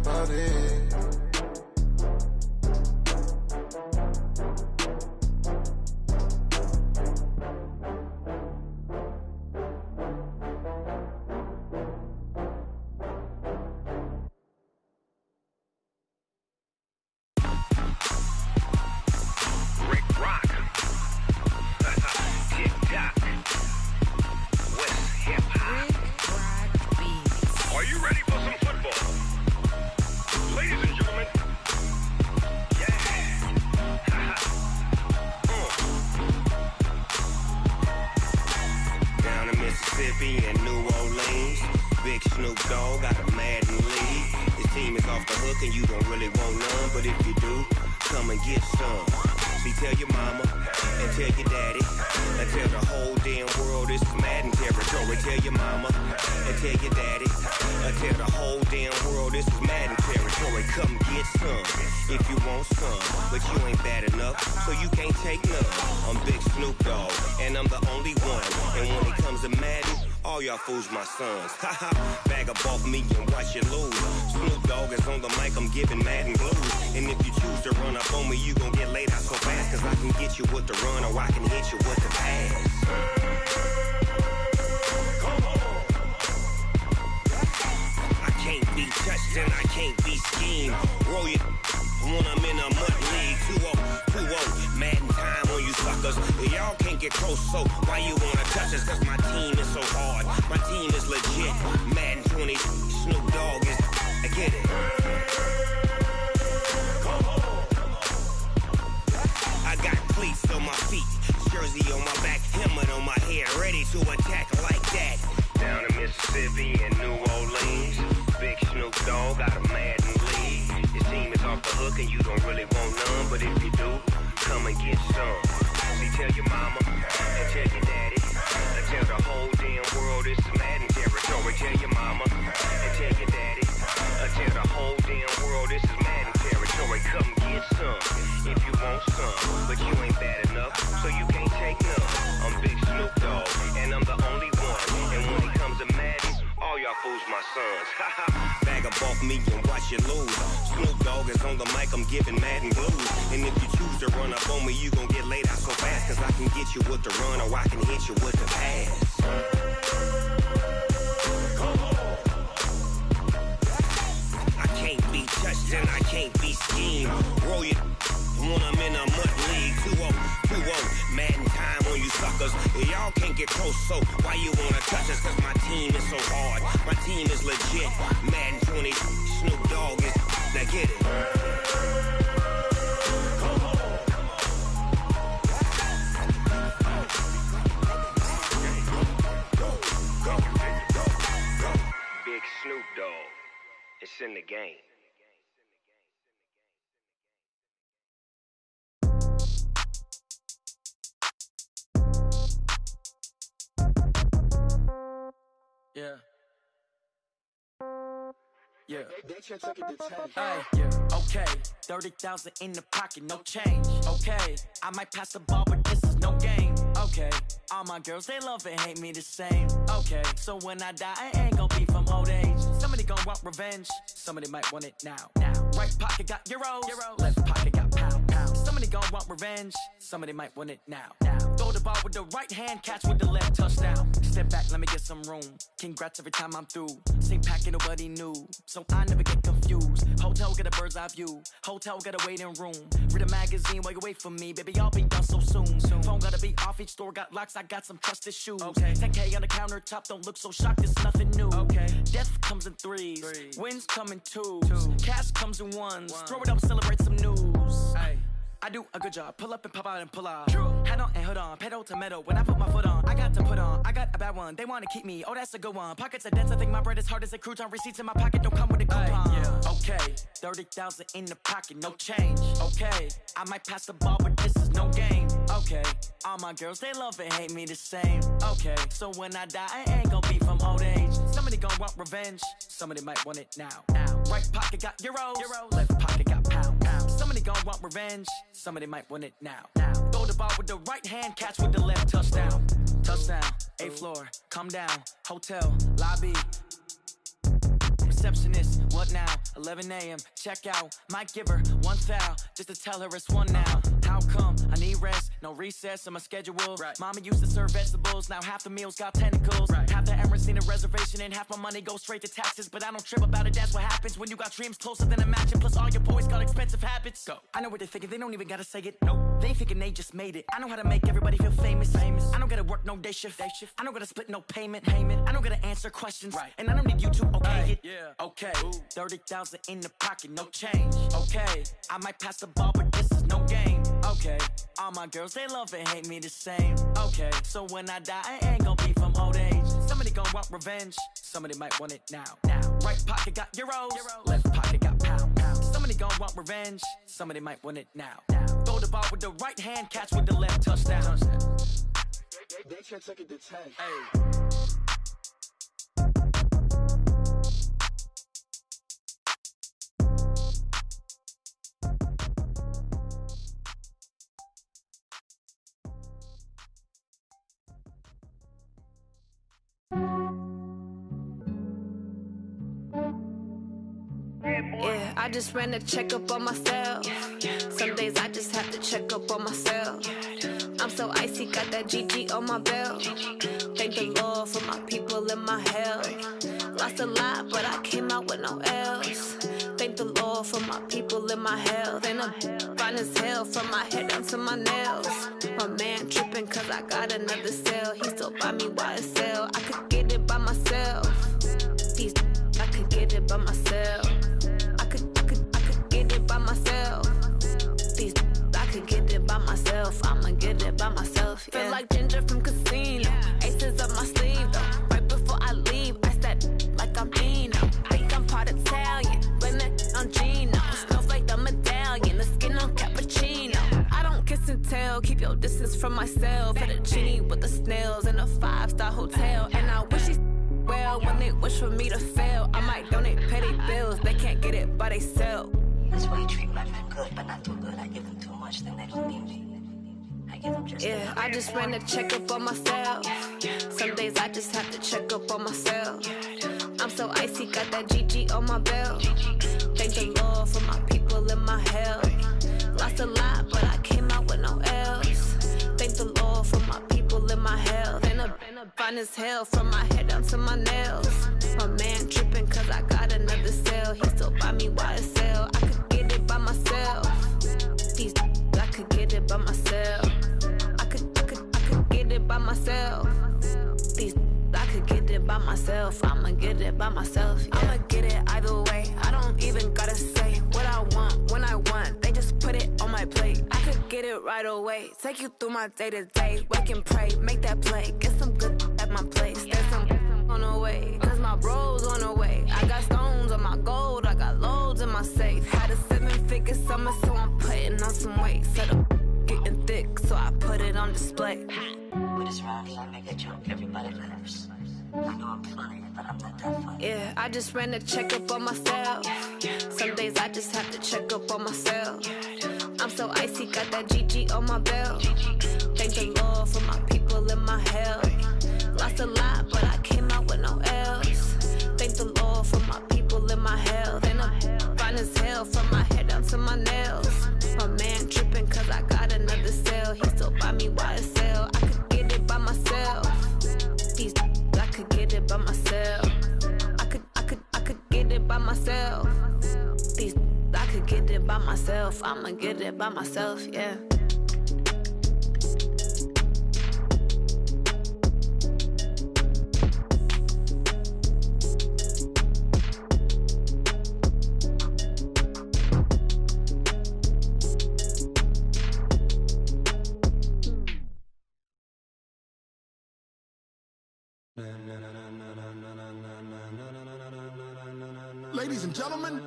about it. Fools my sons. Haha, bag up off me and watch you lose. Snoop Dogg is on the mic, I'm giving Madden blues. And if you choose to run up on me, you gon' get laid out so fast. Cause I can get you with the run or I can hit you with the pass. I can't be touched and I can't be schemed. Roll you when I'm in a mud league. 2-0, 2-0, Madden time on you suckers. Y'all can't get close, so why you wanna touch us? Cause my team is so hard. My team is legit. Madden 20, Snoop Dogg is. I get it. I got cleats on my feet, jersey on my back, helmet on my head, ready to attack like that. Down in Mississippi and New Orleans, big Snoop Dogg got a Madden league. His team is off the hook and you don't really want none, but if you do, come and get some. See, tell your mama and tell your daddy. Tell the whole damn world this is Madden territory. Tell your mama and tell your daddy. Tell the whole damn world this is Madden territory. Come get some if you want some, but you ain't bad enough, so you can't take none. I'm Big Snoop Dogg, and I'm the only one. And when it comes to Madden, all y'all fools my sons. Bag up off me and watch you lose. Snoop Dogg is on the mic, I'm giving Madden blues. And if you choose to run up on me, you gon' get laid out so fast. Cause I can get you with the run or I can hit you with the pass. I can't be touched and I can't be schemed. Roll you when I'm in a mud league. 2-0, 2-0, Madden time on you suckers. Y'all can't get close, so why you wanna touch us? Cause my team is so hard. My team is legit. Madden 20, Snoop Dogg is. Now get it. Big Snoop Dogg. It's in the game. Yeah. Yeah. Hey, yeah. Okay. 30,000 in the pocket, no change. Okay. I might pass the ball, but this is no game. Okay. All my girls, they love and hate me the same. Okay. So when I die, I ain't gon' be from old age. Somebody gon' want revenge. Somebody might want it now. Right pocket got euros. Left pocket got pound. Somebody gon' want revenge. Somebody might want it now. Throw the ball with the right hand, catch with the left, touchdown. Step back, let me get some room. Congrats every time I'm through. Same packet, nobody knew, so I never get confused. Hotel got a bird's eye view. Hotel got a waiting room. Read a magazine while you wait for me, baby. I'll be done so soon. Phone gotta be off. Each store got locks. I got some trusted shoes. 10K on the countertop. Don't look so shocked. It's nothing new. Death comes in threes. Wins come in twos. Cash comes in ones. Throw it up, celebrate some news. I do a good job. Pull up and pop out and pull out. Head on and hood on. Pedal to metal. When I put my foot on, I got to put on. I got a bad one. They want to keep me. Oh, that's a good one. Pockets are dense. I think my bread is hard as a crouton. Receipts in my pocket don't come with a coupon. Okay. 30,000 in the pocket. No change. Okay. I might pass the ball, but this is no game. Okay. All my girls, they love and hate me the same. Okay. So when I die, I ain't gonna be from old age. Somebody gonna want revenge. Somebody might want it now. Right pocket got euros. Left pocket got pound. Somebody gonna want revenge. Somebody might want it now. Throw the ball with the right hand, catch with the left, touchdown. Touchdown, 8th floor, come down, hotel, lobby. receptionist. What now? 11 a.m. Check out. Might give her one foul just to tell her it's one now. How come? I need rest. No recess in my schedule. Right. Mama used to serve vegetables. Now half the meals got tentacles. Right. Half the errands need a reservation and half my money goes straight to taxes. But I don't trip about it. That's what happens when you got dreams closer than a mansion. Plus all your boys got expensive habits. Go. I know what they're thinking. They don't even gotta say it. Nope. They thinking they just made it. I know how to make everybody feel famous. I don't gotta work no day shift. I don't gotta split no payment. I don't gotta answer questions. Right. And I don't need you to okay it. Yeah. Okay. 30,000 in the pocket, no change. Okay. I might pass the ball, but this is no game. Okay. All my girls, they love and hate me the same. Okay. So when I die, I ain't gonna be from old age. Somebody gon' want revenge. Somebody might want it now. Right pocket got euros. Left pocket got pound. Somebody gon' want revenge. Somebody might want it now. Throw the ball with the right hand, catch with the left, touchdown. They can't take it to 10. Hey. Yeah, I just ran a checkup on myself. Some days I just have to check up on myself. I'm so icy, got that GG on my belt. Thank the Lord for my people and my health. Lost a lot, but I came out with no L's. Thank the Lord for my people and my health. And I'm fine as hell from my head down to my nails. My man tripping cause I got another cell. He still buy me YSL. I could get it by myself. These I could get it by myself. I could get it by myself. These I could get it by myself. I'ma get it by myself. Yeah. Feel like Ginger from Casino. Aces up my sleeve though. Right before I leave, I step like I'm Dino. Think I'm part Italian. Blame it on Gino. Smells like the medallion. The skin on cappuccino. I don't kiss and tell. Keep your distance from myself. Fettuccine with the snails in a 5-star hotel. And I wish he well when they wish for me to fail. I might donate petty bills. They can't get it by they sell. That's why you treat women good, but not too good. I give them too much, then they don't need me. I give them just yeah, I just ran a checkup on myself. Some days I just have to check up on myself. I'm so icy, got that GG on my belt. Thank the Lord for my people and my health. Lost a lot, but I came out with no L's. Thank the Lord for my people and my health. And I'm fine as hell from my head down to my nails. My man tripping cause I got another cell. He still buy me YSL. I could get it by myself. These I could get it by myself. I could get it by myself. These I could get it by myself. I'ma get it by myself. Yeah. I'ma get it either way. I don't even gotta say what I want when I want. They just put it on my plate. I could get it right away. Take you through my day to day. Wake and pray, make that play. Get some good at my place. There's some on the way. Cause my bros on the way. I got stones on my gold. I got loads in my safe. Had a 7-figure summer, so I'm putting on some weight. Set up getting thick, so I put it on display. With this round, I make a joke, everybody laughs. I know I'm funny, but I'm not that funny. Yeah, I just ran a checkup on myself. Some days I just have to check up on myself. I'm so icy, got that GG on my belt. Thank the Lord for my people and my health. Lost a lot, but I came out with no L's. Thank the Lord for my people and my health. And I'm fine as hell from my head down to my nails. My man tripping cause I got another cell. He still buy me YSL. I could get it by myself. These I could get it by myself. I could get it by myself. These I could get it by myself. I'ma get it by myself, yeah. Ladies and gentlemen,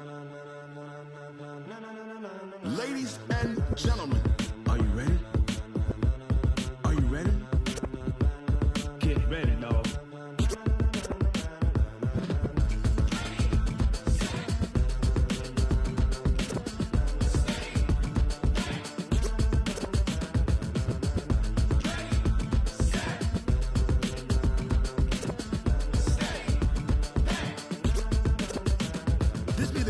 ladies and gentlemen, are you ready? Are you ready? Get ready, dog.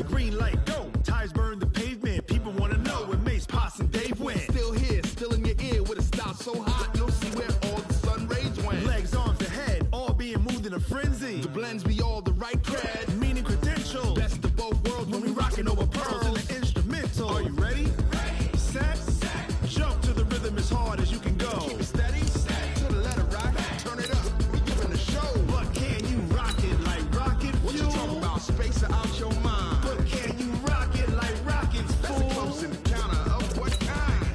green light, go. Tires burn the pavement. People want to know when Mace, Pops, and Dave went. Still here, still in your ear with a style so hot, you'll see where all the sun rays went. Legs, arms, and head, all being moved in a frenzy. The blends be all the right cred, meaning credentials. Best of both worlds when we rockin' over pearls in the instrumental. Are you ready? Set. Jump to the rhythm as hard as you can go. Keep it steady. To the letter rock. Turn it up. We're giving a show. But can you rock it like rocket fuel? What you talking about? Space it out your mind. But can you rock it like rockets, fool? That's a close encounter of what kind?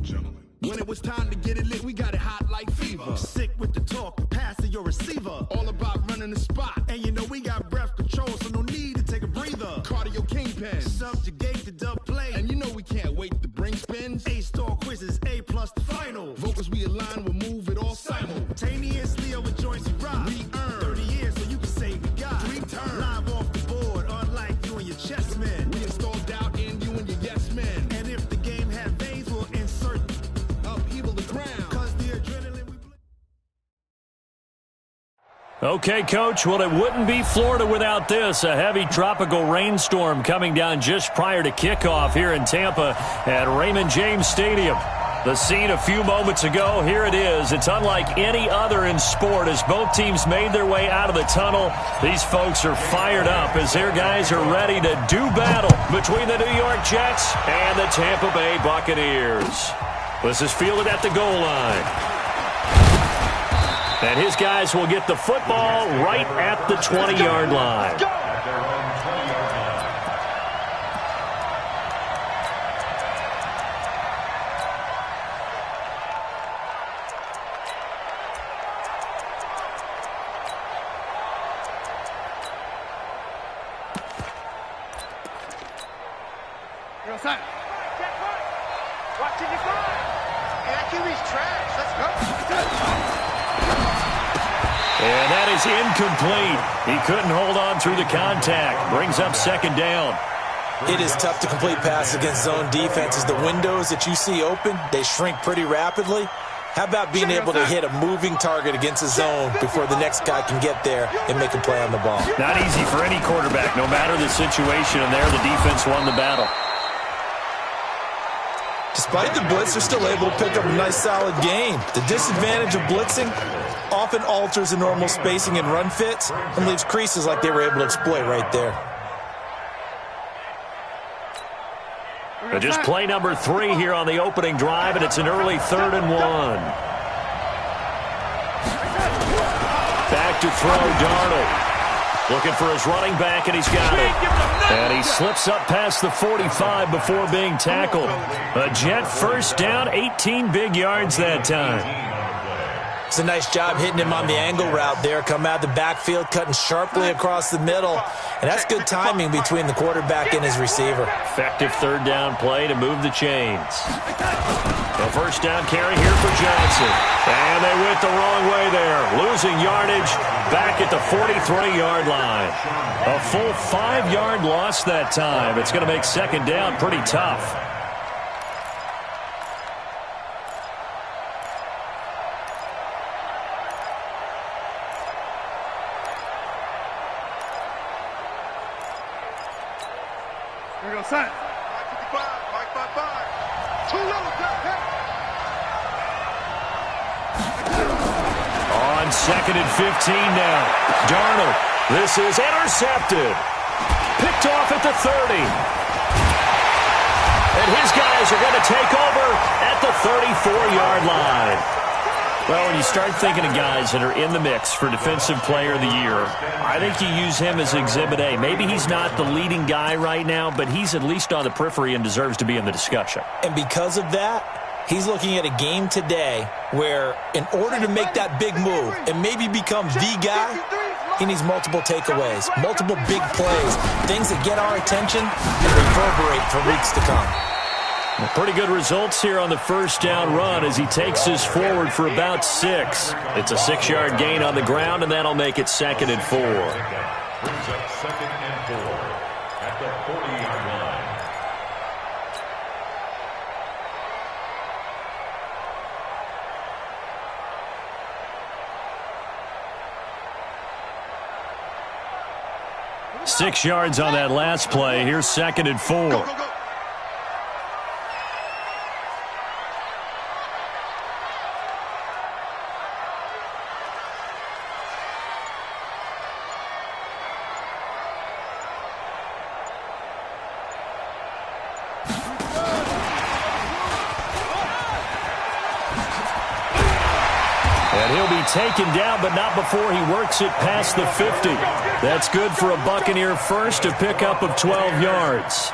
Gentlemen. When it was time to get it lit, we got it hot like fever. Sick with the talk, the pass to your receiver. All about running the spot. And you know we got breath control, so no need to take a breather. Cardio kingpin. Subjugate the dub play. And you know we can't wait to bring spins. A-star quizzes, A+ the final. Vocals we align, we'll move it all simultaneously over joints we rock. We earn 30 years, so you can say we got 3 turns. Live off the board, unlike you and your chess men. We install doubt in you and your yes men. And if the game had veins, we'll insert upheaval the ground. Cause the adrenaline we Okay, Coach, well, it wouldn't be Florida without this. A heavy tropical rainstorm coming down just prior to kickoff here in Tampa at Raymond James Stadium. The scene a few moments ago, here it is. It's unlike any other in sport as both teams made their way out of the tunnel. These folks are fired up as their guys are ready to do battle between the New York Jets and the Tampa Bay Buccaneers. This is fielded at the goal line. And his guys will get the football right at the 20-yard line. Watching you go. That QB's trash. Let's go. And that is incomplete. He couldn't hold on through the contact. Brings up second down. It is tough to complete passes against zone defenses. The windows that you see open, they shrink pretty rapidly. How about being able to hit a moving target against a zone before the next guy can get there and make a play on the ball? Not easy for any quarterback, no matter the situation. And there, the defense won the battle. Despite the blitz, they're still able to pick up a nice, solid game. The disadvantage of blitzing often alters the normal spacing and run fits and leaves creases like they were able to exploit right there. Just play number 3 here on the opening drive, and it's an early 3rd and 1. Back to throw, Darnold. Looking for his running back, and he's got it. And he slips up past the 45 before being tackled. A Jet first down, 18 big yards that time. It's a nice job hitting him on the angle route there. Come out of the backfield, cutting sharply across the middle. And that's good timing between the quarterback and his receiver. Effective 3rd down play to move the chains. The first down carry here for Johnson. And they went the wrong way there. Losing yardage back at the 43-yard line. A full 5-yard loss that time. It's going to make second down pretty tough. Here we go, son. 555. Too low, On 2nd and 15 now. Darnold. This is intercepted. Picked off at the 30. And his guys are going to take over at the 34-yard line. Well, when you start thinking of guys that are in the mix for Defensive Player of the Year, I think you use him as Exhibit A. Maybe he's not the leading guy right now, but he's at least on the periphery and deserves to be in the discussion. And because of that, he's looking at a game today where in order to make that big move and maybe become the guy, he needs multiple takeaways, multiple big plays, things that get our attention and reverberate for weeks to come. Well, pretty good results here on the first down run as he takes us forward for about 6. It's a 6-yard gain on the ground, and that'll make it 2nd and 4. Brings up 2nd and 4 at the 40-yard line. 6 yards on that last play. Here's 2nd and 4. Go, go, go. And he'll be taken down, but not before he works it past the 50. That's good for a Buccaneer first, a pickup of 12 yards.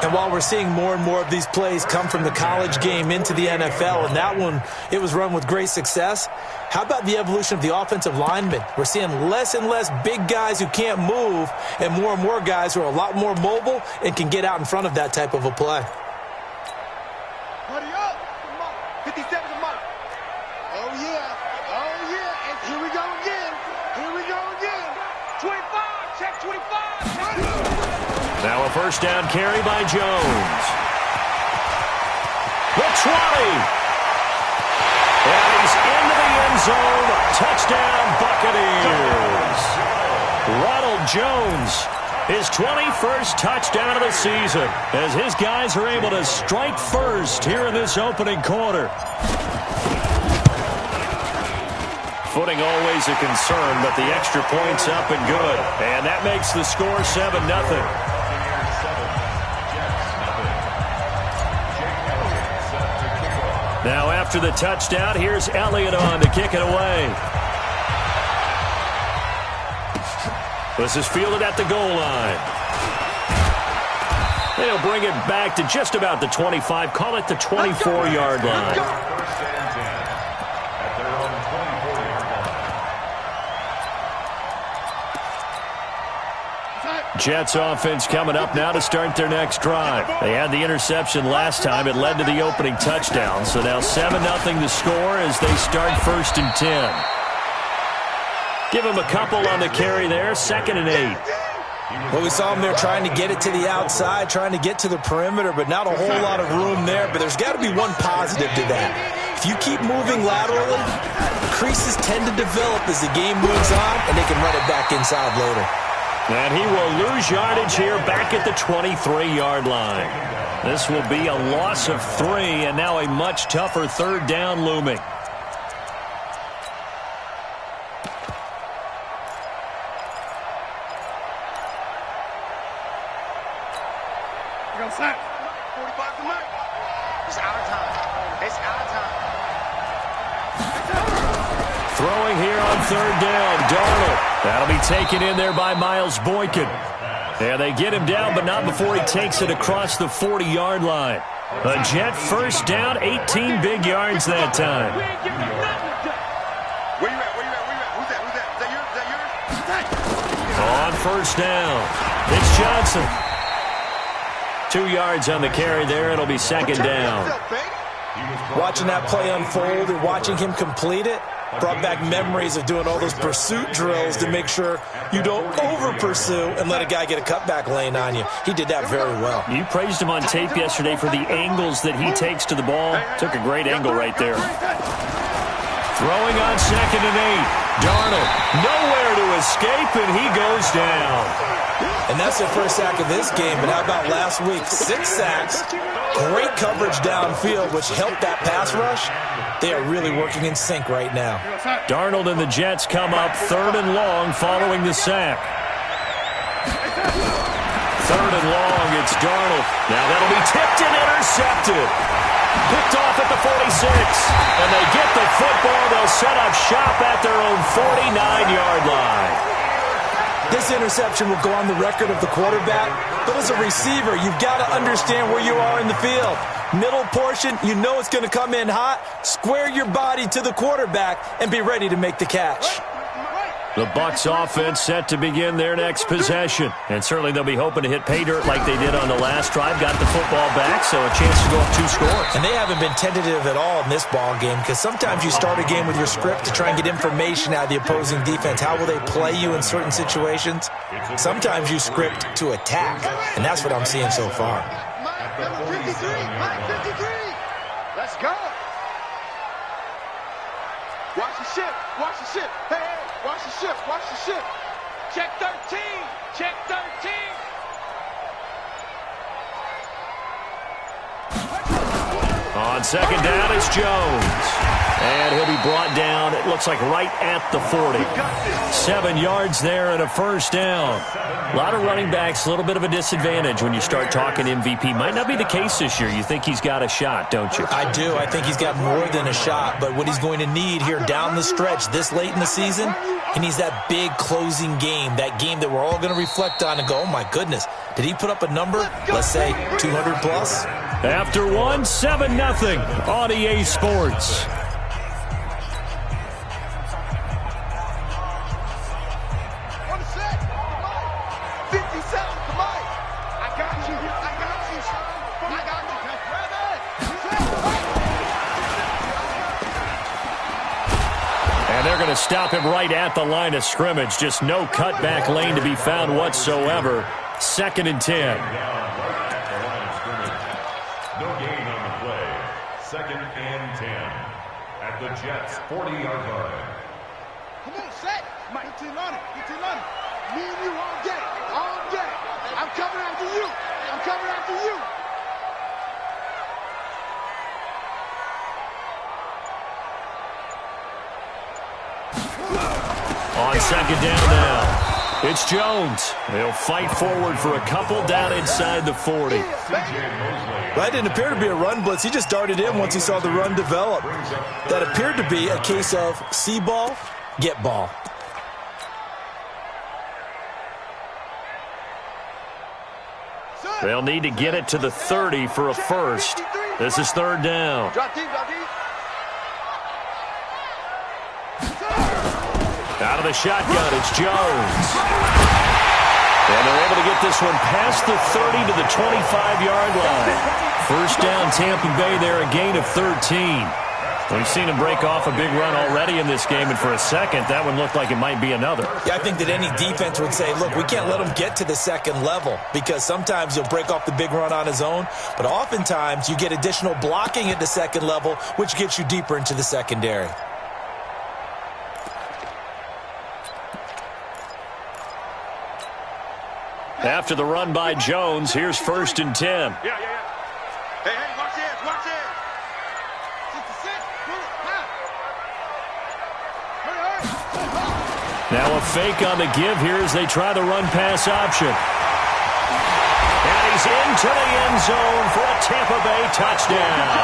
And while we're seeing more and more of these plays come from the college game into the NFL, and that one, it was run with great success, how about the evolution of the offensive linemen? We're seeing less and less big guys who can't move and more guys who are a lot more mobile and can get out in front of that type of a play. Hurry up. 50 seconds a month. Oh, yeah. Oh, yeah. And here we go again. Here we go again. 25. Check 25. Now a first down carry by Jones. The 20. And he's into the end zone. Touchdown, Buccaneers. Ronald Jones, his 21st touchdown of the season, as his guys are able to strike first here in this opening quarter. Footing always a concern, but the extra point's up and good. And that makes the score 7-0. Now after the touchdown, here's Elliott on to kick it away. This is fielded at the goal line. They'll bring it back to just about the 25. Call it the 24-yard line. First and 10 at their own 24-yard line. Jets offense coming up now to start their next drive. They had the interception last time. It led to the opening touchdown. So now 7-0 the score as they start 1st and 10. Give him a couple on the carry there. 2nd and 8. Well, we saw him there trying to get it to the outside, trying to get to the perimeter, but not a whole lot of room there. But there's got to be one positive to that. If you keep moving laterally, creases tend to develop as the game moves on, and they can run it back inside later. And he will lose yardage here back at the 23-yard line. This will be a loss of 3, and now a much tougher 3rd down looming. Go sack. 45 to Mike. It's our time. It's our time. Throwing here on 3rd down, Darnold. That'll be taken in there by Miles Boykin. And they get him down, but not before he takes it across the 40-yard line. A Jet first down, 18 big yards that time. Where you at? Where you at? Where you at? Who's that? Who's that? Is that yours? On 1st down, it's Johnson. 2 yards on the carry there. It'll be 2nd down. Watching that play unfold and watching him complete it brought back memories of doing all those pursuit drills to make sure you don't over-pursue and let a guy get a cutback lane on you. He did that very well. You praised him on tape yesterday for the angles that he takes to the ball. Took a great angle right there. Throwing on 2nd and 8. Darnold nowhere to escape, and he goes down. And that's their first sack of this game. But how about last week? 6 sacks, great coverage downfield, which helped that pass rush. They are really working in sync right now. Darnold and the Jets come up 3rd and long following the sack. 3rd and long, it's Darnold. Now that'll be tipped and intercepted. Picked off at the 46. And they get the football. They'll set up shop at their own 49-yard line. This interception will go on the record of the quarterback, but as a receiver, you've got to understand where you are in the field. Middle portion, you know it's going to come in hot. Square your body to the quarterback and be ready to make the catch. The Bucs offense set to begin their next possession. And certainly they'll be hoping to hit pay dirt like they did on the last drive. Got the football back, so a chance to go up 2 scores. And they haven't been tentative at all in this ball game because sometimes you start a game with your script to try and get information out of the opposing defense. How will they play you in certain situations? Sometimes you script to attack, and that's what I'm seeing so far. Number 53. Mike 53. Let's go. Watch the ship. Watch the ship. Hey, hey. Watch the ship. Watch the ship. Check 13. Check 13. On second down, it's Jones. And he'll be brought down, it looks like right at the 40. 7 yards there and a first down. A lot of running backs, a little bit of a disadvantage when you start talking MVP. Might not be the case this year. You think he's got a shot, don't you? I do. I think he's got more than a shot. But what he's going to need here down the stretch this late in the season, he needs that big closing game, that game that we're all going to reflect on and go, oh, my goodness, did he put up a number, let's say 200 plus? After one, 7-0 on EA Sports. They're going to stop him right at the line of scrimmage. Just no cutback lane to be found whatsoever. 2nd and 10. No gain on the play. 2nd and 10 at the Jets' 40-yard line. Come on, set. Mike, get to London. Me and you all day. All day. I'm coming after you. I'm coming after you. On second down now, it's Jones. He'll fight forward for a couple down inside the 40. That didn't appear to be a run blitz. He just darted in once he saw the run develop. That appeared to be a case of see ball, get ball. They'll need to get it to the 30 for a first. This is 3rd down. Drop deep, drop deep. Out of the shotgun, it's Jones. And they're able to get this one past the 30 to the 25-yard line. First down, Tampa Bay there, a gain of 13. We've seen him break off a big run already in this game, and for a second, that one looked like it might be another. Yeah, I think that any defense would say, look, we can't let him get to the second level because sometimes he'll break off the big run on his own, but oftentimes you get additional blocking at the second level, which gets you deeper into the secondary. After the run by Jones, here's 1st and 10. Yeah. Hey, watch this, watch this. 66, hurry. Now a fake on the give here as they try the run-pass option. And he's into the end zone for a Tampa Bay touchdown.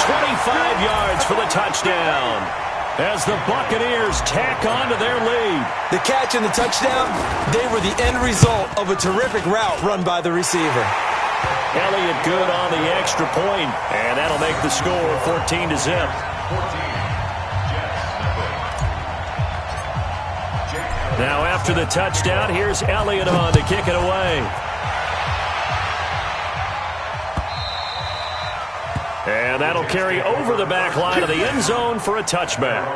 25 yards for the touchdown as the Buccaneers tack on to their lead. The catch and the touchdown, they were the end result of a terrific route run by the receiver. Elliott good on the extra point, and that'll make the score 14-0. Now after the touchdown, here's Elliott on to kick it away. And that'll carry over the back line of the end zone for a touchback.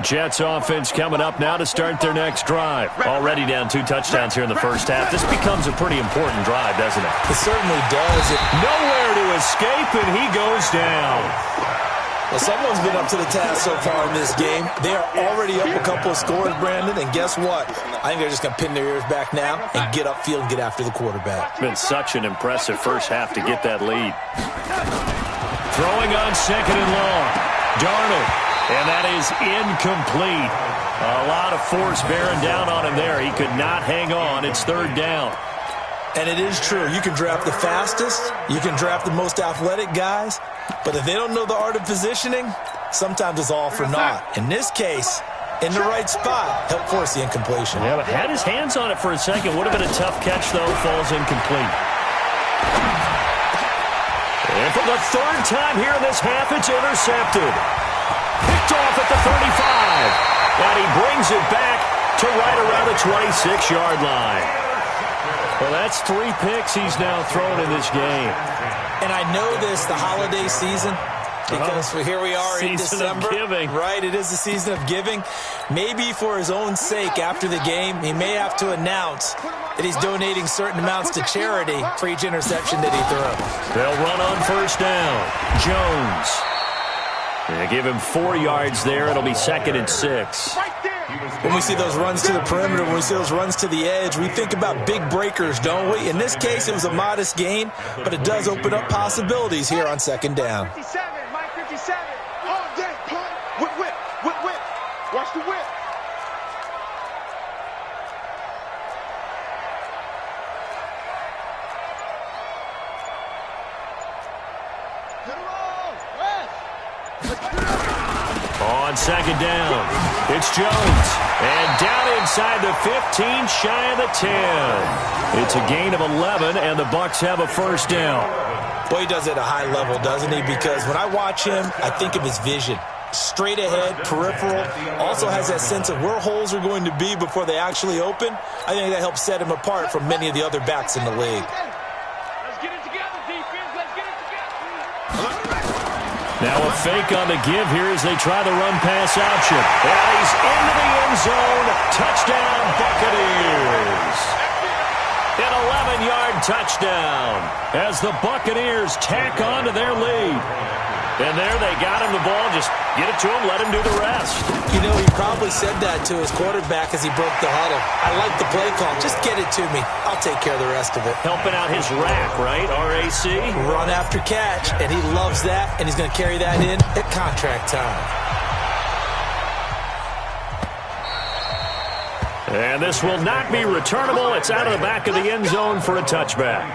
Jets offense coming up now to start their next drive. Already down 2 touchdowns here in the first half. This becomes a pretty important drive, doesn't it? It certainly does. Nowhere to escape, and he goes down. Well, someone's been up to the task so far in this game. They are already up a couple of scores, Brandon, and guess what? I think they're just going to pin their ears back now and get upfield and get after the quarterback. It's been such an impressive first half to get that lead. Throwing on 2nd and long. Darnold. And that is incomplete. A lot of force bearing down on him there. He could not hang on. It's 3rd down. And it is true. You can draft the fastest. You can draft the most athletic guys. But if they don't know the art of positioning, sometimes it's all for naught. In this case, in the right spot, help force the incompletion. Yeah, but had his hands on it for a second. Would have been a tough catch, though. Falls incomplete. And for the 3rd time here in this half, it's intercepted. Picked off at the 35. And he brings it back to right around the 26-yard line. Well, that's 3 picks he's now thrown in this game. And I know this, the holiday season, Because here we are in December. Right, it is the season of giving. Maybe for his own sake after the game, he may have to announce that he's donating certain amounts to charity for each interception that he throws. They'll run on first down. Jones. They give him 4 yards there. It'll be 2nd and 6. When we see those runs to the perimeter, when we see those runs to the edge, we think about big breakers, don't we? In this case, it was a modest gain, but it does open up possibilities here on 2nd down. 57, Mike 57. All day, punt. Whip. Watch the whip. On 2nd down, it's Jones. And down inside the 15, shy of the 10. It's a gain of 11, and the Bucs have a first down. Boy, he does it at a high level, doesn't he? Because when I watch him, I think of his vision. Straight ahead, peripheral, also has that sense of where holes are going to be before they actually open. I think that helps set him apart from many of the other backs in the league. Let's get it together, defense. Let's get it together. Now a fake on the give here as they try the run-pass option. And he's into the end zone. Touchdown, Buccaneers. An 11-yard touchdown as the Buccaneers tack on to their lead. And there they got him the ball. Just get it to him, let him do the rest. You know, he probably said that to his quarterback as he broke the huddle. I like the play call. Just get it to me. I'll take care of the rest of it. Helping out his rack, right? RAC? Run after catch, and he loves that, and he's going to carry that in at contract time. And this will not be returnable. It's out of the back of the end zone for a touchback.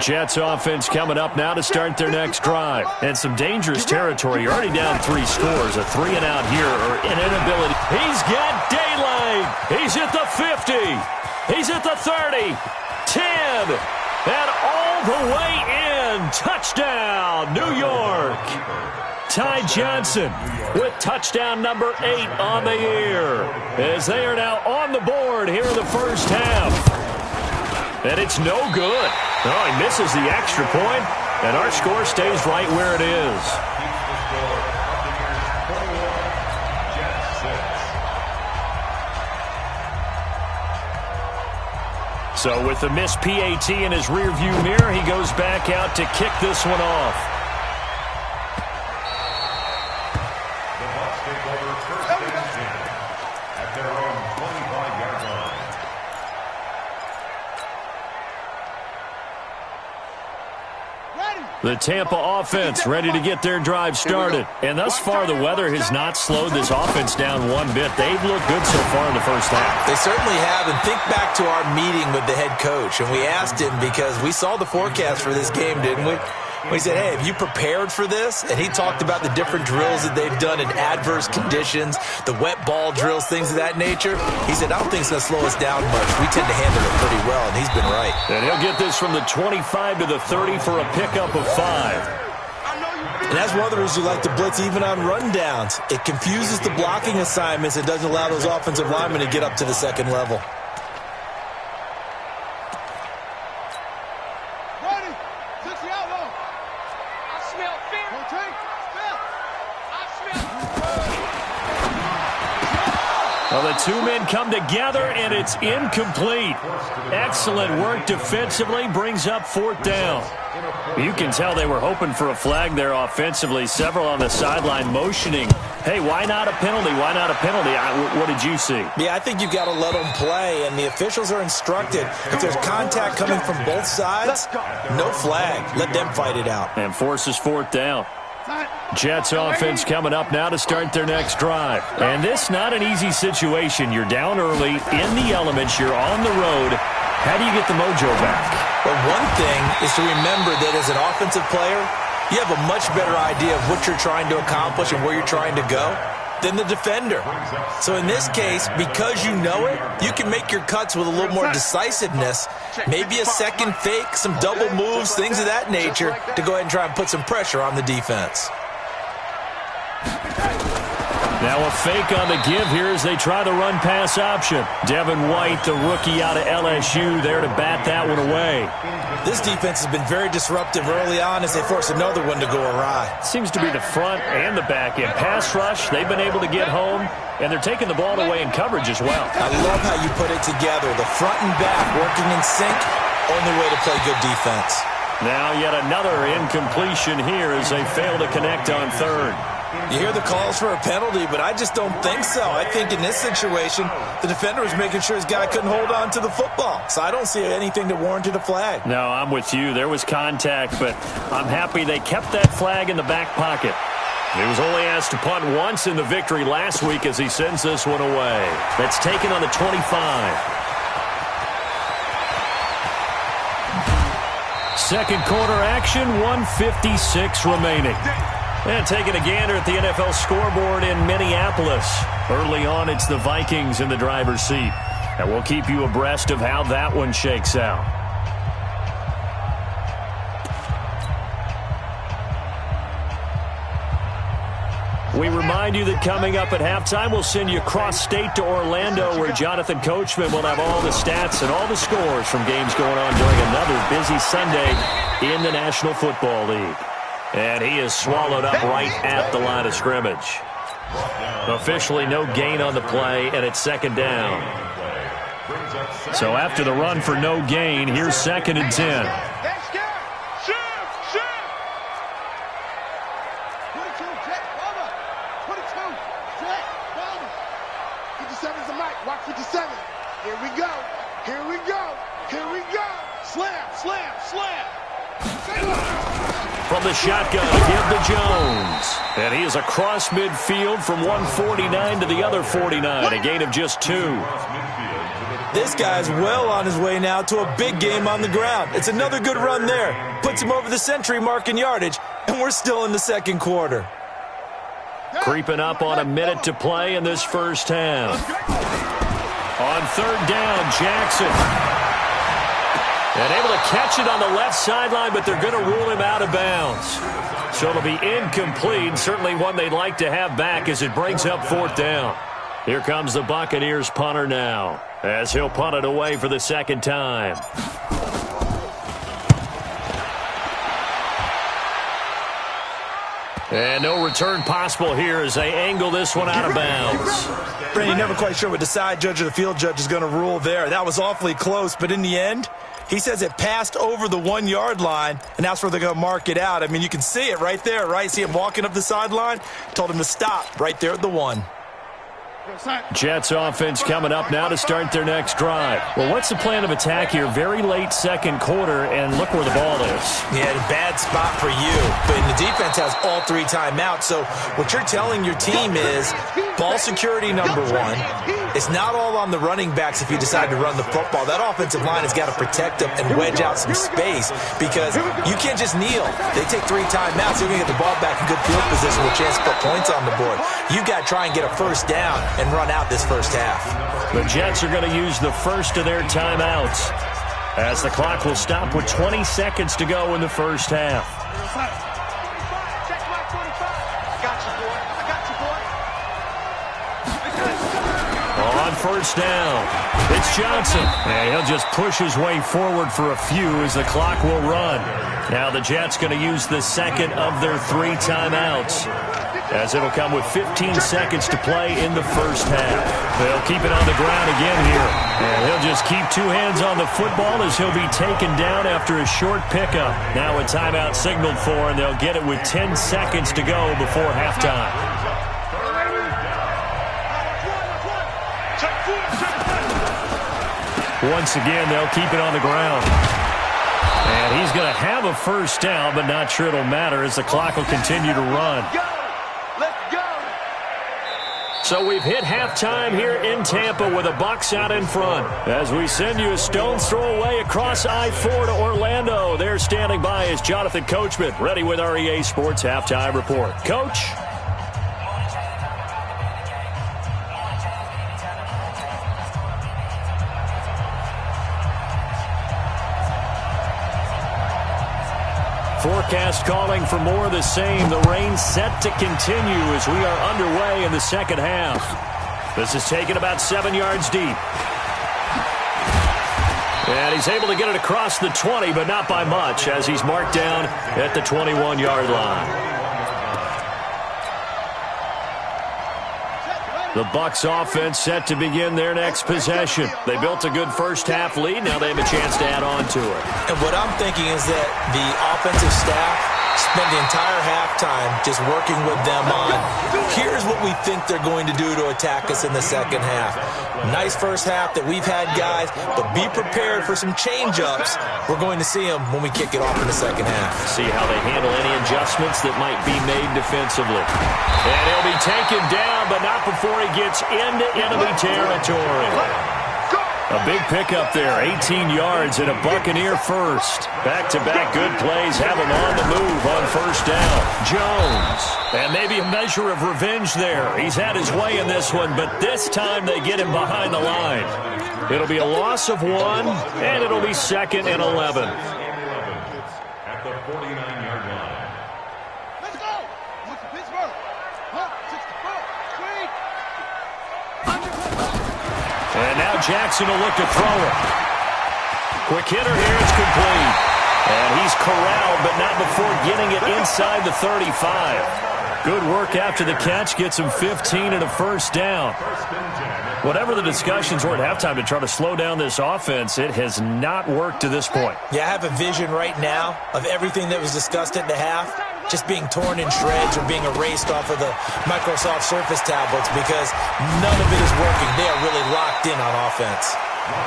Jets offense coming up now to start their next drive. And some dangerous territory. You're already down 3 scores. A 3-and-out here or an inability. He's got daylight. He's at the 50. He's at the 30. 10. And all the way in. Touchdown, New York. Ty Johnson with touchdown number 8 on the year. As they are now on the board here in the first half. And it's no good. Oh, he misses the extra point, and our score stays right where it is. So with the missed PAT in his rearview mirror, he goes back out to kick this one off. The Bucs take over first and 10 at their own 25-yard line. The Tampa offense ready to get their drive started. And thus far, the weather has not slowed this offense down one bit. They've looked good so far in the first half. They certainly have. And think back to our meeting with the head coach. And we asked him because we saw the forecast for this game, didn't we? We said, hey, have you prepared for this? And he talked about the different drills that they've done in adverse conditions, the wet ball drills, things of that nature. He said, I don't think it's going to slow us down much. We tend to handle it pretty well, and he's been right. And he'll get this from the 25 to the 30 for a pickup of 5. And that's one of the reasons you like to blitz even on rundowns. It confuses the blocking assignments. It doesn't allow those offensive linemen to get up to the second level. Well, the 2 men come together, and it's incomplete. Excellent work defensively, brings up 4th down. You can tell they were hoping for a flag there offensively. Several on the sideline motioning, hey, why not a penalty? Why not a penalty? What did you see? Yeah, I think you've got to let them play, and the officials are instructed. If there's contact coming from both sides, no flag. Let them fight it out. And forces 4th down. Jets offense coming up now to start their next drive. And this not an easy situation. You're down early, in the elements, you're on the road. How do you get the mojo back? Well, one thing is to remember that as an offensive player, you have a much better idea of what you're trying to accomplish and where you're trying to go than the defender. So in this case, because you know it, you can make your cuts with a little more decisiveness, maybe a second fake, some double moves, things of that nature, to go ahead and try and put some pressure on the defense. Now a fake on the give here as they try the run-pass option. Devin White, the rookie out of LSU, there to bat that one away. This defense has been very disruptive early on as they force another one to go awry. Seems to be the front and the back end. Pass rush, they've been able to get home, and they're taking the ball away in coverage as well. I love how you put it together. The front and back working in sync, only way to play good defense. Now yet another incompletion here as they fail to connect on third. You hear the calls for a penalty, but I just don't think so. I think in this situation, the defender was making sure his guy couldn't hold on to the football. So I don't see anything that warranted a flag. No, I'm with you. There was contact, but I'm happy they kept that flag in the back pocket. He was only asked to punt once in the victory last week as he sends this one away. That's taken on the 25. Second quarter action, 1:56 remaining. And taking a gander at the NFL scoreboard in Minneapolis. Early on, it's the Vikings in the driver's seat. And we'll keep you abreast of how that one shakes out. We remind you that coming up at halftime, we'll send you cross-state to Orlando, where Jonathan Coachman will have all the stats and all the scores from games going on during another busy Sunday in the National Football League. And he is swallowed up right at the line of scrimmage. Officially no gain on the play, and it's second down. So after the run for no gain, here's 2nd and 10. Watch 57. Here we go. Here we go. Here we go. Slam, slam, slam. From the shotgun, to give to Jones. And he is across midfield from 149 to the other 49, a gain of just 2. This guy's well on his way now to a big game on the ground. It's another good run there. Puts him over the century mark in yardage, and we're still in the second quarter. Creeping up on a minute to play in this first half. On third down, Jackson. And able to catch it on the left sideline, but they're going to rule him out of bounds. So it'll be incomplete, certainly one they'd like to have back as it brings up 4th down. Here comes the Buccaneers punter now, as he'll punt it away for the 2nd time. And no return possible here as they angle this one out of bounds. Brandon, never quite sure what the side judge or the field judge is going to rule there. That was awfully close, but in the end, he says it passed over the 1-yard line, and that's where they're going to mark it out. I mean, you can see it right there, right? See him walking up the sideline? Told him to stop right there at the 1. Jets offense coming up now to start their next drive. Well, what's the plan of attack here? Very late second quarter, and look where the ball is. Yeah, a bad spot for you. But the defense has all 3 timeouts. So what you're telling your team is ball security number 1. It's not all on the running backs if you decide to run the football. That offensive line has got to protect them and wedge out some space because you can't just kneel. They take 3 timeouts. They're going to get the ball back in good field position with a chance to put points on the board. You got to try and get a first down and run out this first half. The Jets are going to use the first of their timeouts as the clock will stop with 20 seconds to go in the first half. On first down, it's Johnson. And he'll just push his way forward for a few as the clock will run. Now the Jets going to use the second of their 3 timeouts, as it'll come with 15 seconds to play in the first half. They'll keep it on the ground again here. And he'll just keep 2 hands on the football as he'll be taken down after a short pickup. Now a timeout signaled for, and they'll get it with 10 seconds to go before halftime. Once again, they'll keep it on the ground. And he's going to have a first down, but not sure it'll matter as the clock will continue to run. So we've hit halftime here in Tampa with the Bucs out in front. As we send you a stone's throw away across I-4 to Orlando. There standing by is Jonathan Coachman, ready with our EA Sports Halftime Report. Coach? Forecast calling for more of the same. The rain set to continue as we are underway in the second half. This is taken about 7 yards deep. And he's able to get it across the 20, but not by much, as he's marked down at the 21-yard line. The Bucs offense set to begin their next possession. They built a good first-half lead. Now they have a chance to add on to it. And what I'm thinking is that the offensive staff spend the entire halftime just working with them on, here's what we think they're going to do to attack us in the second half. Nice first half that we've had, guys, but be prepared for some change-ups. We're going to see them when we kick it off in the second half. See how they handle any adjustments that might be made defensively. And he'll be taken down, but not before he gets into enemy territory. A big pickup there, 18 yards and a Buccaneer first. Back-to-back good plays have him on the move on first down. Jones, and maybe a measure of revenge there. He's had his way in this one, but this time they get him behind the line. It'll be a loss of 1, and it'll be 2nd and 11. At the 49-yard line. Let's go! Look at Pittsburgh. 64. Sweet. And now Jackson will look to throw it. Quick hitter here, it's complete. And he's corralled, but not before getting it inside the 35. Good work after the catch, gets him 15 and a first down. Whatever the discussions were at halftime to try to slow down this offense, it has not worked to this point. Yeah, I have a vision right now of everything that was discussed at the half just being torn in shreds or being erased off of the Microsoft Surface tablets because none of it is working. They are really locked in on offense.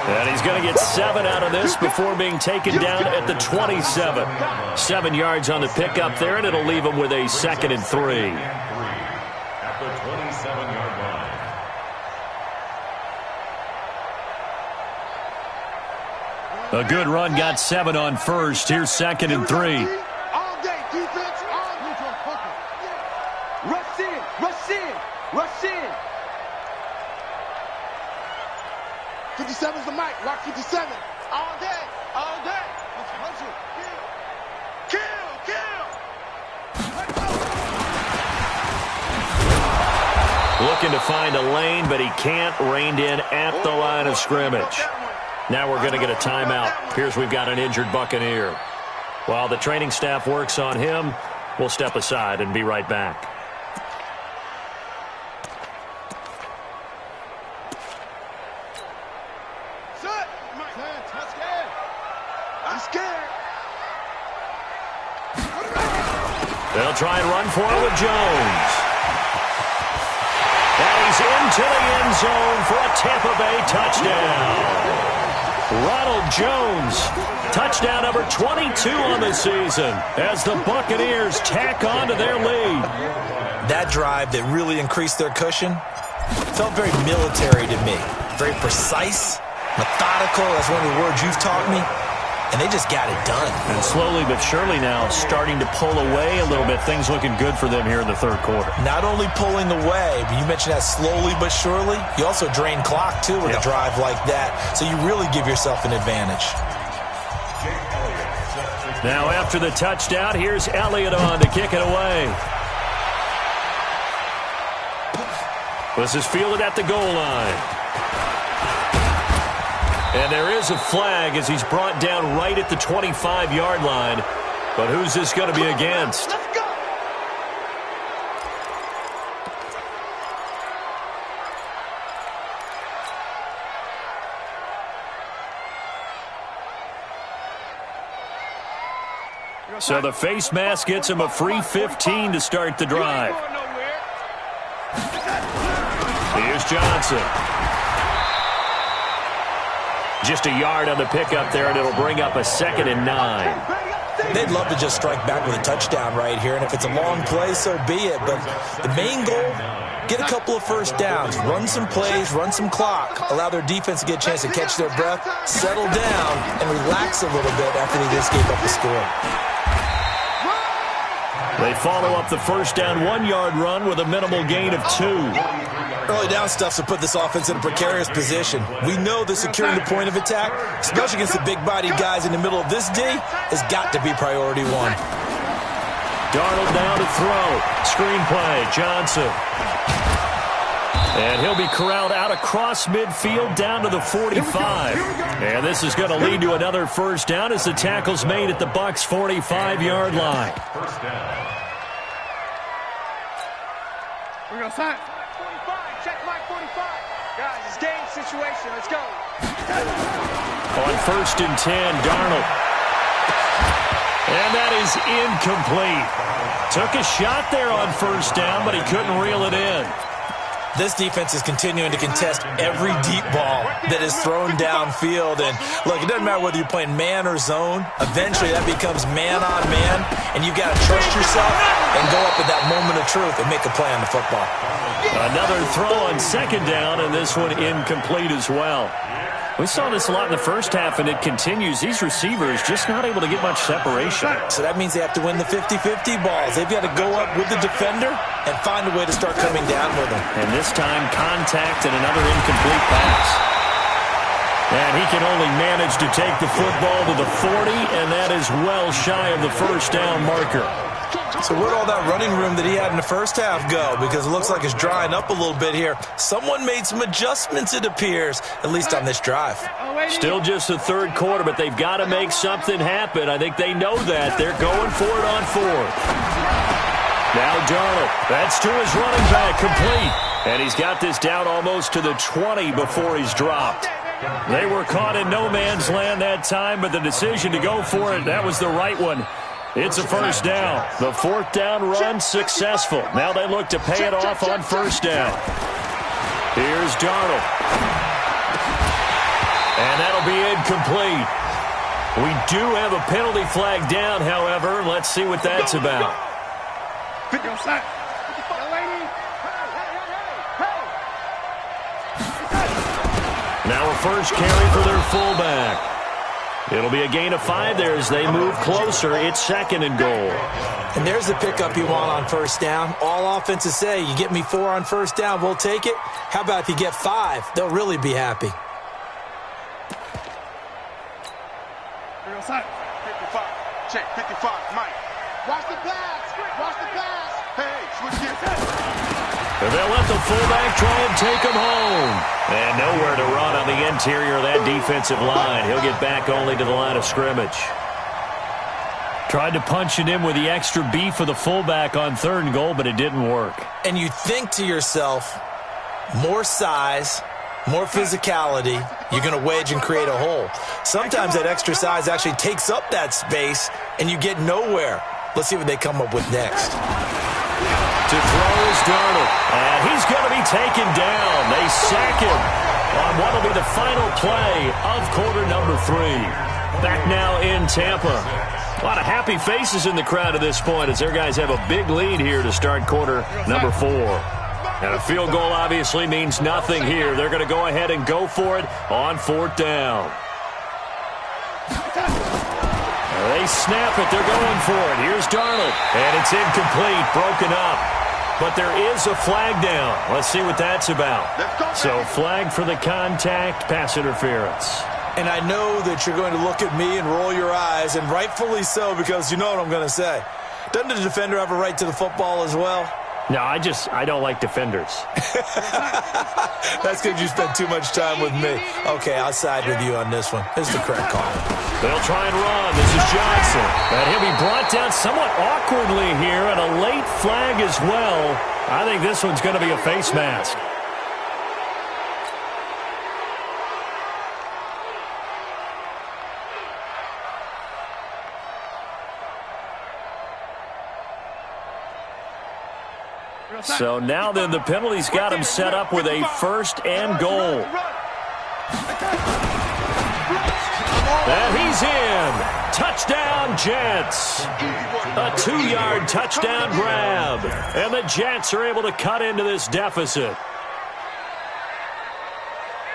And he's going to get 7 out of this before being taken down at the 27. 7 yards on the pickup there, and it'll leave him with a 2nd and 3. At the 27-yard line. A good run, got 7 on first. Here's 2nd and 3. All day, defense, all neutral poker. Rush in, rush in, rush in. 57's the mic, rock 57. All day, all day. Let's kill, kill. Let's go. Looking to find a lane, but he can't. Reined in at the line of scrimmage. Now we're going to get a timeout. Here's we've got an injured Buccaneer. While the training staff works on him, we'll step aside and be right back. I'm scared. They'll try and run for it with Jones. And he's into the end zone for a Tampa Bay touchdown. Ronald Jones, touchdown number 22 on the season as the Buccaneers tack on to their lead. That drive that really increased their cushion felt very military to me. Very precise, methodical, that's one of the words you've taught me. And they just got it done. And slowly but surely now starting to pull away a little bit. Things looking good for them here in the third quarter. Not only pulling away, but you mentioned that slowly but surely. You also drain clock, too, with a drive like that. So you really give yourself an advantage. Now after the touchdown, here's Elliott on to kick it away. This is fielded at the goal line. And there is a flag as he's brought down right at the 25-yard line. But who's this going to be against? Let's go. So the face mask gets him a free 15 to start the drive. Here's Johnson. Just a yard on the pickup there, and it'll bring up a 2nd and 9. They'd love to just strike back with a touchdown right here, and if it's a long play, so be it. But the main goal, get a couple of first downs, run some plays, run some clock, allow their defense to get a chance to catch their breath, settle down, and relax a little bit after they just gave up a score. They follow up the first down 1-yard run with a minimal gain of 2. Early down stuff to put this offense in a precarious position. We know that securing the point of attack, especially against the big-bodied guys in the middle of this D, has got to be priority 1. Darnold now to throw. Screenplay, Johnson. And he'll be corralled out across midfield down to the 45. And this is going to lead to another first down as the tackle's made at the Bucs' 45-yard line. First down. We're going to sign. 45, check Mike 45. Guys, it's game situation. Let's go. On 1st and 10, Darnold. And that is incomplete. Took a shot there on first down, but he couldn't reel it in. This defense is continuing to contest every deep ball that is thrown downfield. And, look, it doesn't matter whether you're playing man or zone. Eventually, that becomes man-on-man, and you've got to trust yourself and go up at that moment of truth and make a play on the football. Another throw on 2nd down, and this one incomplete as well. We saw this a lot in the first half, and it continues. These receivers just not able to get much separation. So that means they have to win the 50-50 balls. They've got to go up with the defender and find a way to start coming down with them. And this time, contact and another incomplete pass. And he can only manage to take the football to the 40, and that is well shy of the first down marker. So where'd all that running room that he had in the first half go? Because it looks like it's drying up a little bit here. Someone made some adjustments, it appears, at least on this drive. Still just the 3rd quarter, but they've got to make something happen. I think they know that. They're going for it on 4th. Now Darnold. That's to his running back, complete. And he's got this down almost to the 20 before he's dropped. They were caught in no man's land that time, but the decision to go for it, that was the right one. It's a first down. The 4th down run successful. Now they look to pay it off on first down. Here's Darnold. And that'll be incomplete. We do have a penalty flag down, however. Let's see what that's about. Now a first carry for their fullback. It'll be a gain of 5 there as they move closer. It's 2nd and goal. And there's the pickup you want on first down. All offenses say, you get me 4 on first down, we'll take it. How about if you get 5? They'll really be happy. 55. Check 55. Mike. Watch the pass. Watch the pass. Hey, switch gears. And they'll let the fullback try and take him home. And nowhere to run on the interior of that defensive line. He'll get back only to the line of scrimmage. Tried to punch it in with the extra beef of the fullback on 3rd and goal, but it didn't work. And you think to yourself, more size, more physicality, you're going to wedge and create a hole. Sometimes that extra size actually takes up that space, and you get nowhere. Let's see what they come up with next. To throw is Darnold, and he's going to be taken down. They sack him on what will be the final play of quarter number 3. Back now in Tampa. A lot of happy faces in the crowd at this point as their guys have a big lead here to start quarter number 4. And a field goal obviously means nothing here. They're going to go ahead and go for it on 4th down. They snap it. They're going for it. Here's Darnold. And it's incomplete. Broken up. But there is a flag down. Let's see what that's about. So flag for the contact, pass interference. And I know that you're going to look at me and roll your eyes, and rightfully so, because you know what I'm going to say. Doesn't the defender have a right to the football as well? No, I don't like defenders. That's because you spend too much time with me. Okay, I'll side with you on this one. This is the correct call. They'll try and run. This is Johnson. And he'll be brought down somewhat awkwardly here, and a late flag as well. I think this one's going to be a face mask. So now then the penalty's got him set up with a 1st and goal. And he's in. Touchdown, Jets. A 2-yard touchdown grab. And the Jets are able to cut into this deficit.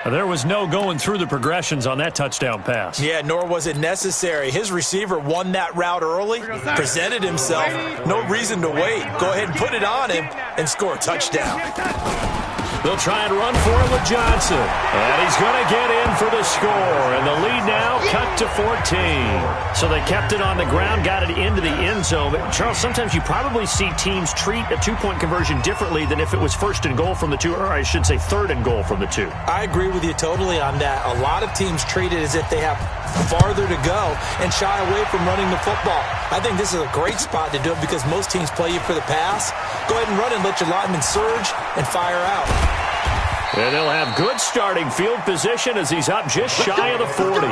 There was no going through the progressions on that touchdown pass. Yeah, nor was it necessary. His receiver won that route early, presented himself. No reason to wait. Go ahead and put it on him and score a touchdown. They'll try and run for it with Johnson. And he's going to get in for the score. And the lead now cut to 14. So they kept it on the ground, got it into the end zone. But Charles, sometimes you probably see teams treat a two-point conversion differently than if it was first and goal from the 2, or I should say third and goal from the 2. I agree with you totally on that. A lot of teams treat it as if they have farther to go and shy away from running the football. I think this is a great spot to do it because most teams play you for the pass. Go ahead and run and let your lineman surge and fire out. And they'll have good starting field position as he's up just shy of the 40.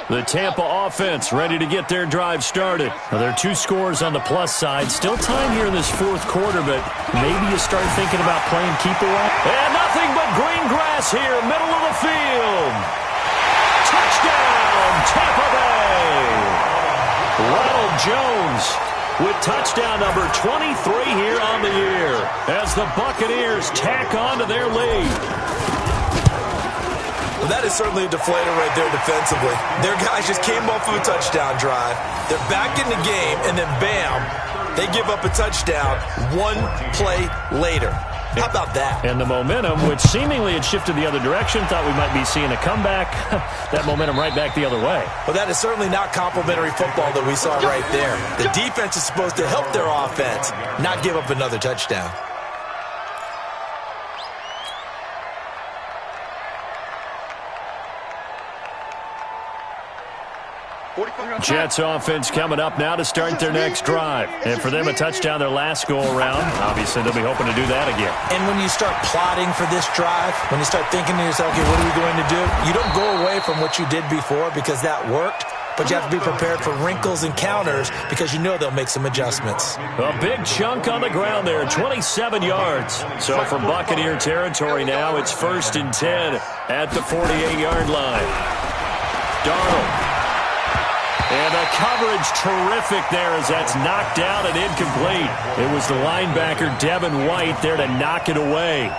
The Tampa offense ready to get their drive started. Now, there are 2 scores on the plus side. Still time here in this 4th quarter, but maybe you start thinking about playing keep away. And nothing but green grass here, middle of the field. Touchdown, Tampa Bay. Ronald Jones with touchdown number 23 here on the year as the Buccaneers tack on to their lead. Well, that is certainly a deflator right there defensively. Their guys just came off of a touchdown drive. They're back in the game, and then bam, they give up a touchdown 1 play later. How about that? And the momentum, which seemingly had shifted the other direction, thought we might be seeing a comeback. That momentum right back the other way. Well, that is certainly not complimentary football that we saw right there. The defense is supposed to help their offense, not give up another touchdown. Jets offense coming up now to start their next drive. And for them, a touchdown their last go-around. Obviously, they'll be hoping to do that again. And when you start plotting for this drive, when you start thinking to yourself, okay, what are we going to do? You don't go away from what you did before because that worked. But you have to be prepared for wrinkles and counters because you know they'll make some adjustments. A big chunk on the ground there, 27 yards. So from Buccaneer territory now, it's 1st and 10 at the 48-yard line. Darnold. And the coverage terrific there as that's knocked down and incomplete. It was the linebacker, Devin White, there to knock it away.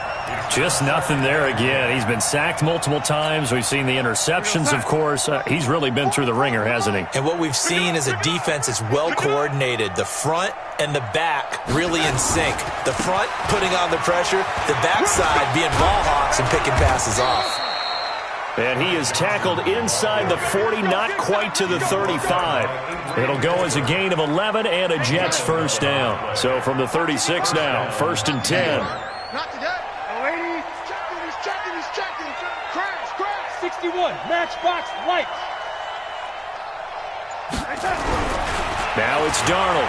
Just nothing there again. He's been sacked multiple times. We've seen the interceptions, of course. He's really been through the ringer, hasn't he? And what we've seen is a defense that's well coordinated. The front and the back really in sync. The front putting on the pressure, the backside being ball hawks and picking passes off. And he is tackled inside the 40, not quite to the 35. It'll go as a gain of 11 and a Jets first down. So from the 36 now, 1st and 10. Not today. Oh, he's checking. Crash. 61, matchbox lights. Now it's Darnold.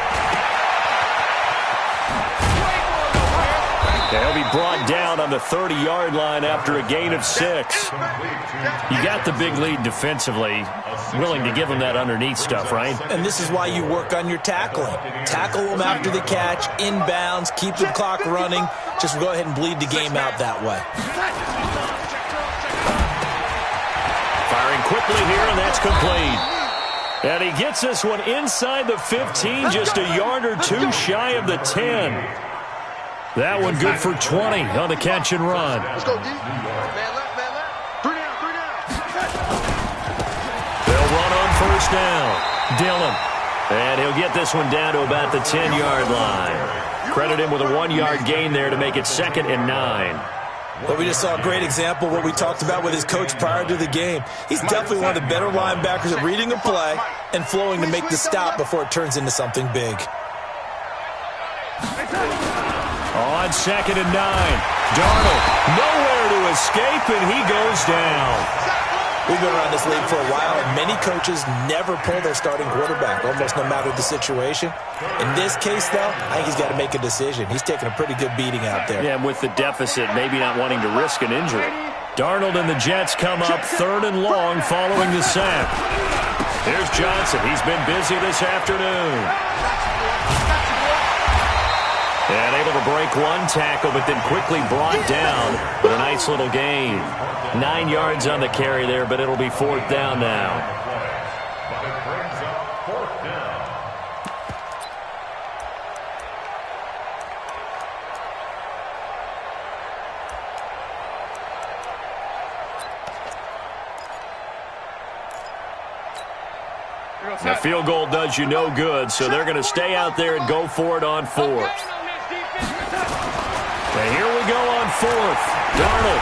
He'll be brought down on the 30-yard line after a gain of 6. You got the big lead defensively, willing to give him that underneath stuff, right? And this is why you work on your tackling. Tackle them after the catch, inbounds, keep the clock running. Just go ahead and bleed the game out that way. Firing quickly here, and that's complete. And he gets this one inside the 15, just a yard or 2 shy of the 10. That one good for 20 on the catch and run. Let's go, D. Man left. 3 down. They'll run on 1st down. Dillon. And he'll get this one down to about the 10-yard line. Credit him with a 1-yard gain there to make it 2nd and 9. But we just saw a great example of what we talked about with his coach prior to the game. He's definitely one of the better linebackers at reading a play and flowing to make the stop before it turns into something big. On 2nd and 9. Darnold nowhere to escape, and he goes down. We've been around this league for a while, and many coaches never pull their starting quarterback, almost no matter the situation. In this case, though, I think he's got to make a decision. He's taking a pretty good beating out there. Yeah, and with the deficit, maybe not wanting to risk an injury. Darnold and the Jets come up 3rd and long following the sack. Here's Johnson. He's been busy this afternoon. And able to break one tackle, but then quickly brought down with a nice little gain. 9 yards on the carry there, but it'll be 4th down now. The field goal does you no good, so they're going to stay out there and go for it on 4th. And here we go on 4th. Darnold,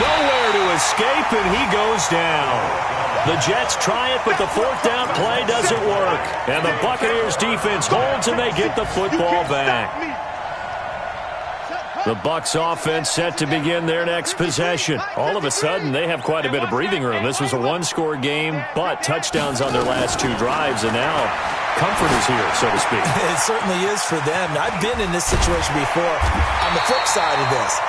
nowhere to escape, and he goes down. The Jets try it, but the 4th down play doesn't work. And the Buccaneers defense holds, and they get the football back. The Bucs offense set to begin their next possession. All of a sudden, they have quite a bit of breathing room. This was a one-score game, but touchdowns on their last 2 drives, and now comfort is here, so to speak. It certainly is for them. I've been in this situation before on the flip side of this.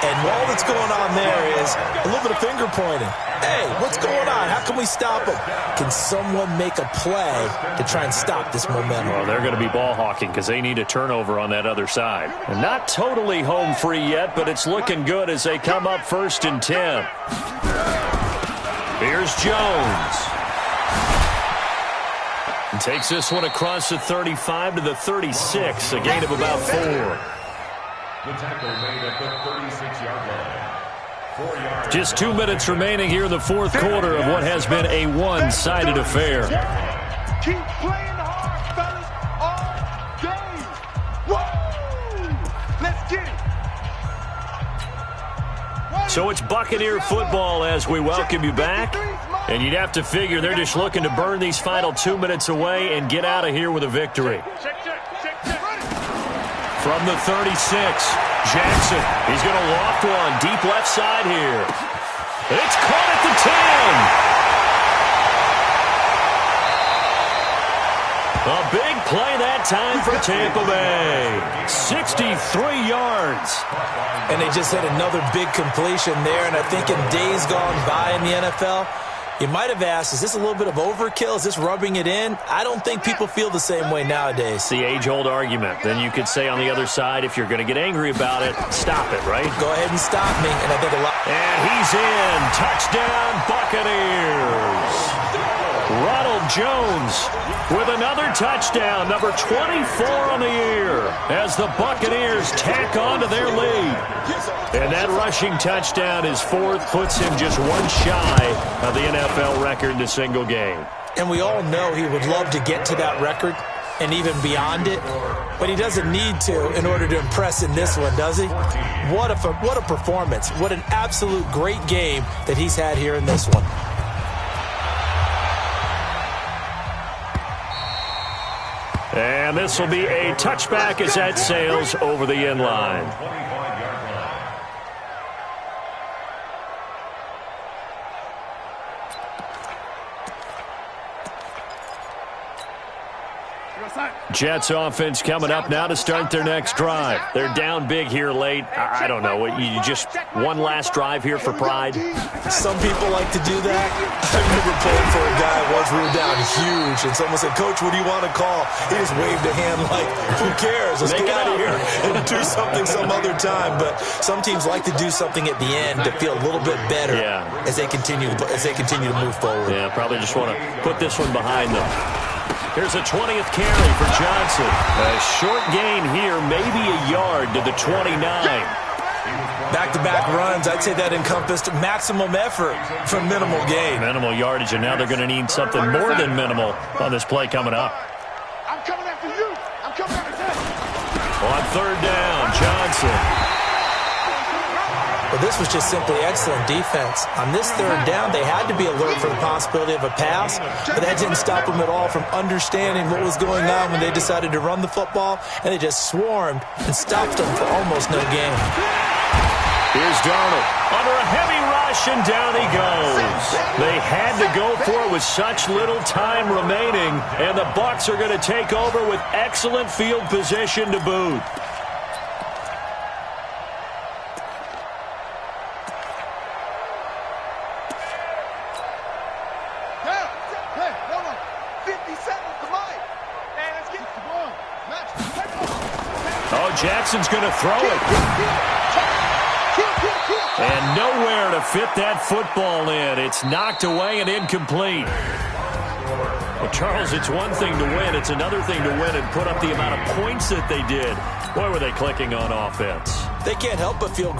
And all that's going on there is a little bit of finger pointing. Hey, what's going on? How can we stop them? Can someone make a play to try and stop this momentum? Well, they're going to be ball hawking because they need a turnover on that other side. And not totally home free yet, but it's looking good as they come up 1st and 10. Here's Jones. And takes this one across the 35 to the 36, a gain of about 4. The tackle made at the 36-yard line. 4 yards. Just 2 minutes remaining here in the 4th quarter of what has been a one-sided affair. Keep playing hard, fellas, all game. Woo! Let's get it. So it's Buccaneer football as we welcome you back. And you'd have to figure they're just looking to burn these final 2 minutes away and get out of here with a victory. From the 36, Jackson. He's going to loft one deep left side here. It's caught at the 10. A big play that time for Tampa Bay. 63 yards. And they just had another big completion there. And I think in days gone by in the NFL, you might have asked, is this a little bit of overkill? Is this rubbing it in? I don't think people feel the same way nowadays. It's the age-old argument. Then you could say on the other side, if you're going to get angry about it, stop it, right? Go ahead and stop me. And I think a lot. And he's in. Touchdown, Buccaneers. Ronald Jones with another touchdown, number 24 on the year, as the Buccaneers tack on to their lead. And that rushing touchdown is 4th, puts him just one shy of the NFL record in a single game. And we all know he would love to get to that record and even beyond it, but he doesn't need to in order to impress in this one, does he? What a performance. What an absolute great game that he's had here in this one. And this will be a touchback as that sails over the end line. Jets offense coming up now to start their next drive. They're down big here late. I don't know. You just one last drive here for pride? Some people like to do that. I remember playing for a guy once we were down huge, and someone said, "Coach, what do you want to call?" He just waved a hand like, who cares? Let's get out of here and do something some other time. But some teams like to do something at the end to feel a little bit better as they continue to move forward. Yeah, probably just want to put this one behind them. Here's a 20th carry for Johnson. A short gain here, maybe a yard to the 29. Back-to-back runs, I'd say that encompassed maximum effort for minimal gain. Minimal yardage, and now they're going to need something more than minimal on this play coming up. I'm coming after you. I'm coming after you. On 3rd down, Johnson. But this was just simply excellent defense. On this 3rd down, they had to be alert for the possibility of a pass, but that didn't stop them at all from understanding what was going on when they decided to run the football, and they just swarmed and stopped them for almost no gain. Here's Darnold under a heavy rush, and down he goes. They had to go for it with such little time remaining, and the Bucs are going to take over with excellent field position to boot. Jackson's going to throw it. And nowhere to fit that football in. It's knocked away and incomplete. Well, Charles, it's one thing to win. It's another thing to win and put up the amount of points that they did. Boy, were they clicking on offense. They can't help but feel